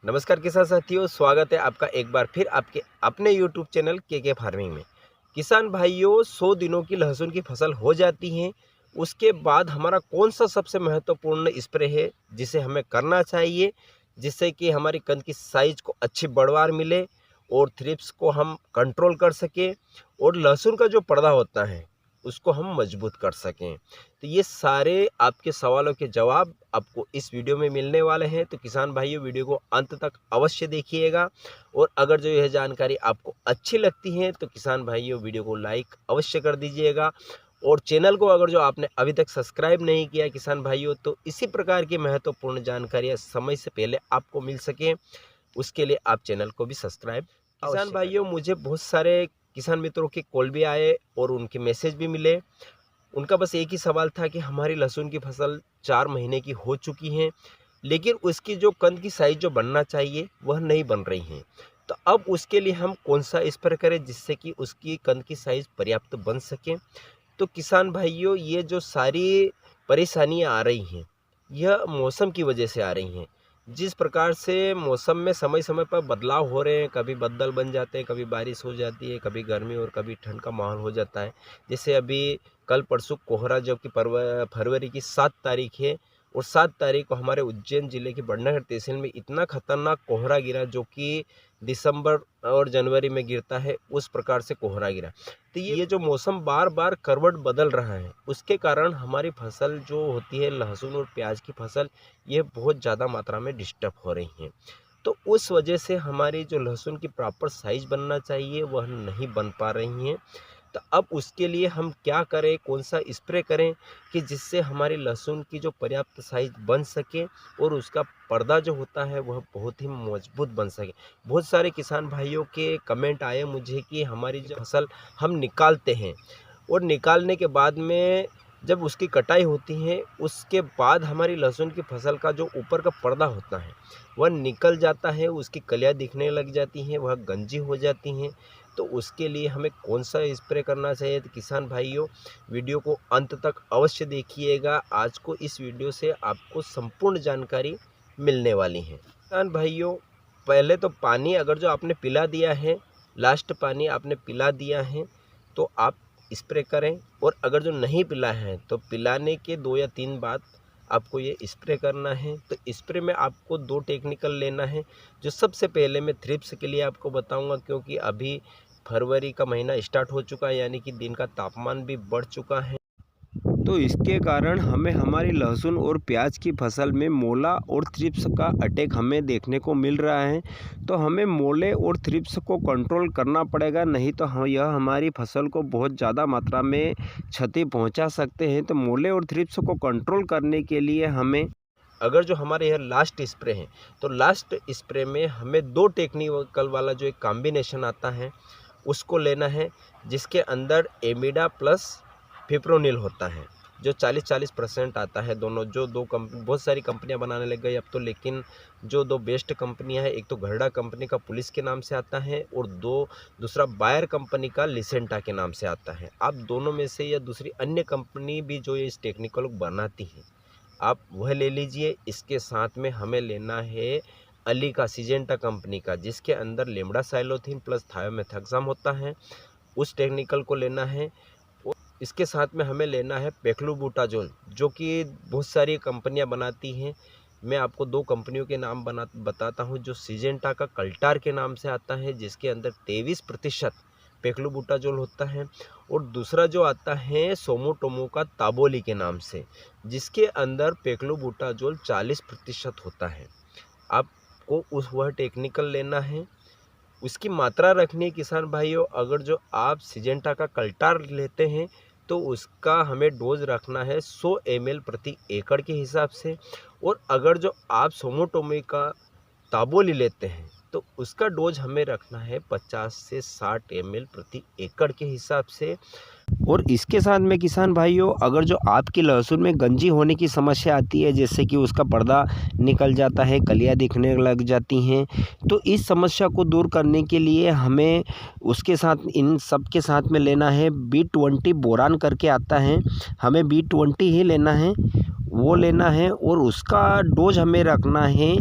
नमस्कार किसान साथियों, स्वागत है आपका एक बार फिर आपके अपने यूट्यूब चैनल के फार्मिंग में। किसान भाइयों, 100 दिनों की लहसुन की फसल हो जाती है। उसके बाद हमारा कौन सा सबसे महत्वपूर्ण स्प्रे है जिसे हमें करना चाहिए, जिससे कि हमारी कंद की साइज को अच्छी बढ़वार मिले और थ्रिप्स को हम कंट्रोल कर सकें और लहसुन का जो पर्दा होता है उसको हम मजबूत कर सकें। तो ये सारे आपके सवालों के जवाब आपको इस वीडियो में मिलने वाले हैं। तो किसान भाइयों, वीडियो को अंत तक अवश्य देखिएगा और अगर जो यह जानकारी आपको अच्छी लगती है तो किसान भाइयों, वीडियो को लाइक अवश्य कर दीजिएगा और चैनल को अगर जो आपने अभी तक सब्सक्राइब नहीं किया किसान भाइयों, तो इसी प्रकार की महत्वपूर्ण जानकारियाँ समय से पहले आपको मिल सके, उसके लिए आप चैनल को भी सब्सक्राइब किसान भाइयों, मुझे बहुत सारे किसान मित्रों के कॉल भी आए और उनके मैसेज भी मिले। उनका बस एक ही सवाल था कि हमारी लहसुन की फसल 4 महीने की हो चुकी है, लेकिन उसकी जो कंद की साइज़ जो बनना चाहिए वह नहीं बन रही है। तो अब उसके लिए हम कौन सा स्प्रे करें जिससे कि उसकी कंद की साइज़ पर्याप्त बन सके। तो किसान भाइयों, ये जो सारी परेशानियां आ रही हैं, यह मौसम की वजह से आ रही हैं। जिस प्रकार से मौसम में समय समय पर बदलाव हो रहे हैं, कभी बादल बन जाते हैं, कभी बारिश हो जाती है, कभी गर्मी और कभी ठंड का माहौल हो जाता है। जैसे अभी कल परसों कोहरा, जो कि फरवरी की 7 तारीख है, और 7 तारीख को हमारे उज्जैन जिले की बड़नगर तहसील में इतना खतरनाक कोहरा गिरा, जो कि दिसंबर और जनवरी में गिरता है उस प्रकार से कोहरा गिरा। तो ये जो मौसम बार बार करवट बदल रहा है, उसके कारण हमारी फसल जो होती है लहसुन और प्याज की फसल, ये बहुत ज़्यादा मात्रा में डिस्टर्ब हो रही है। तो उस वजह से हमारी जो लहसुन की प्रॉपर साइज बनना चाहिए वह नहीं बन पा रही हैं। तो अब उसके लिए हम क्या करें, कौन सा स्प्रे करें कि जिससे हमारी लहसुन की जो पर्याप्त साइज बन सके और उसका पर्दा जो होता है वह बहुत ही मजबूत बन सके। बहुत सारे किसान भाइयों के कमेंट आए मुझे कि हमारी जो फसल हम निकालते हैं और निकालने के बाद में जब उसकी कटाई होती है, उसके बाद हमारी लहसुन की फसल का जो ऊपर का पर्दा होता है वह निकल जाता है, उसकी कलियाँ दिखने लग जाती हैं, वह गंजी हो जाती हैं। तो उसके लिए हमें कौन सा स्प्रे करना चाहिए, तो किसान भाइयों, वीडियो को अंत तक अवश्य देखिएगा। आज को इस वीडियो से आपको संपूर्ण जानकारी मिलने वाली है। किसान भाइयों, पहले तो पानी अगर जो आपने पिला दिया है, लास्ट पानी आपने पिला दिया है, तो आप स्प्रे करें। और अगर जो नहीं पिला है तो पिलाने के 2 या 3 बाद आपको ये स्प्रे करना है। तो स्प्रे में आपको 2 टेक्निकल लेना है। जो सबसे पहले मैं थ्रिप्स के लिए आपको बताऊंगा, क्योंकि अभी फरवरी का महीना स्टार्ट हो चुका है, यानी कि दिन का तापमान भी बढ़ चुका है। तो इसके कारण हमें हमारी लहसुन और प्याज की फसल में मोला और थ्रिप्स का अटैक हमें देखने को मिल रहा है। तो हमें मोले और थ्रिप्स को कंट्रोल करना पड़ेगा, नहीं तो यह हमारी फसल को बहुत ज़्यादा मात्रा में क्षति पहुंचा सकते हैं। तो मोले और थ्रिप्स को कंट्रोल करने के लिए हमें, अगर जो हमारे यह लास्ट स्प्रे है, तो लास्ट स्प्रे में हमें 2 टेक्निकल वाला जो एक कॉम्बिनेशन आता है उसको लेना है, जिसके अंदर एमिडा प्लस फिप्रोनिल होता है, जो 40-40% आता है। दोनों जो 2 कंपनी, बहुत सारी कंपनियां बनाने लग गई अब तो, लेकिन जो 2 बेस्ट कंपनियां हैं, एक तो घरडा कंपनी का पुलिस के नाम से आता है और दूसरा बायर कंपनी का लिसेंटा के नाम से आता है। आप दोनों में से या दूसरी अन्य कंपनी भी जो ये इस टेक्निकल बनाती है, आप वह ले लीजिए। इसके साथ में हमें लेना है अली का सिजेंटा कंपनी का, जिसके अंदर लेमड़ा साइलोथीन प्लस थायोमेथाक्साम होता है, उस टेक्निकल को लेना है। और इसके साथ में हमें लेना है पेक्लूबुटाजोल, जो कि बहुत सारी कंपनियां बनाती हैं। मैं आपको 2 कंपनियों के नाम बताता हूं। जो सिजेंटा का कल्टार के नाम से आता है, जिसके अंदर 23% पेक्लूबुटाजोल होता है, और दूसरा जो आता है सोमोटोमो का ताबोली के नाम से, जिसके अंदर पेक्लूबुटाजोल 40% होता है। आपको वह टेक्निकल लेना है, उसकी मात्रा रखनी है। किसान भाइयों, अगर जो आप सिजेंटा का कल्टार लेते हैं तो उसका हमें डोज रखना है 100 ml प्रति एकड़ के हिसाब से, और अगर जो आप सोमोटोमी का ताबोली लेते हैं तो उसका डोज हमें रखना है 50 से 60 ml प्रति एकड़ के हिसाब से। और इसके साथ में किसान भाइयों, अगर जो आपकी लहसुन में गंजी होने की समस्या आती है, जैसे कि उसका पर्दा निकल जाता है, कलियां दिखने लग जाती हैं, तो इस समस्या को दूर करने के लिए हमें उसके साथ, इन सब के साथ में लेना है B20 बोरान करके आता है, हमें B20 ही लेना है, वो लेना है। और उसका डोज हमें रखना है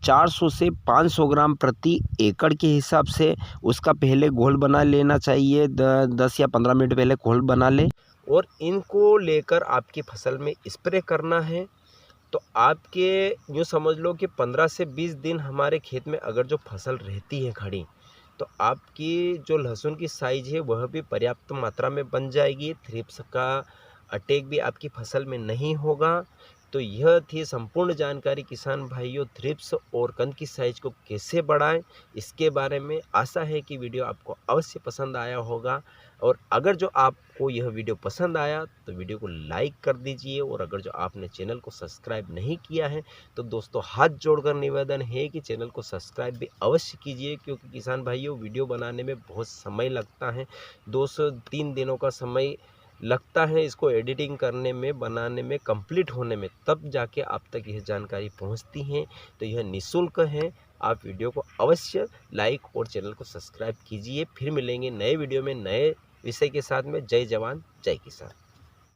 400 से 500 ग्राम प्रति एकड़ के हिसाब से उसका पहले घोल बना लेना चाहिए। 10 या 15 मिनट पहले घोल बना ले और इनको लेकर आपकी फसल में स्प्रे करना है। तो आपके यूँ समझ लो कि 15 से 20 दिन हमारे खेत में अगर जो फसल रहती है खड़ी, तो आपकी जो लहसुन की साइज़ है वह भी पर्याप्त मात्रा में बन जाएगी। थ्रिप्स का अटैक भी आपकी फसल में नहीं होगा। तो यह थी संपूर्ण जानकारी किसान भाइयों, थ्रिप्स और कंद की साइज़ को कैसे बढ़ाएं इसके बारे में। आशा है कि वीडियो आपको अवश्य पसंद आया होगा, और अगर जो आपको यह वीडियो पसंद आया तो वीडियो को लाइक कर दीजिए, और अगर जो आपने चैनल को सब्सक्राइब नहीं किया है तो दोस्तों हाथ जोड़कर निवेदन है कि चैनल को सब्सक्राइब भी अवश्य कीजिए, क्योंकि किसान भाइयों वीडियो बनाने में बहुत समय लगता है। 2 से 3 दिनों का समय लगता है इसको एडिटिंग करने में, बनाने में, कंप्लीट होने में, तब जाके आप तक यह जानकारी पहुंचती है। तो यह निःशुल्क है, आप वीडियो को अवश्य लाइक और चैनल को सब्सक्राइब कीजिए। फिर मिलेंगे नए वीडियो में नए विषय के साथ में। जय जवान जय किसान।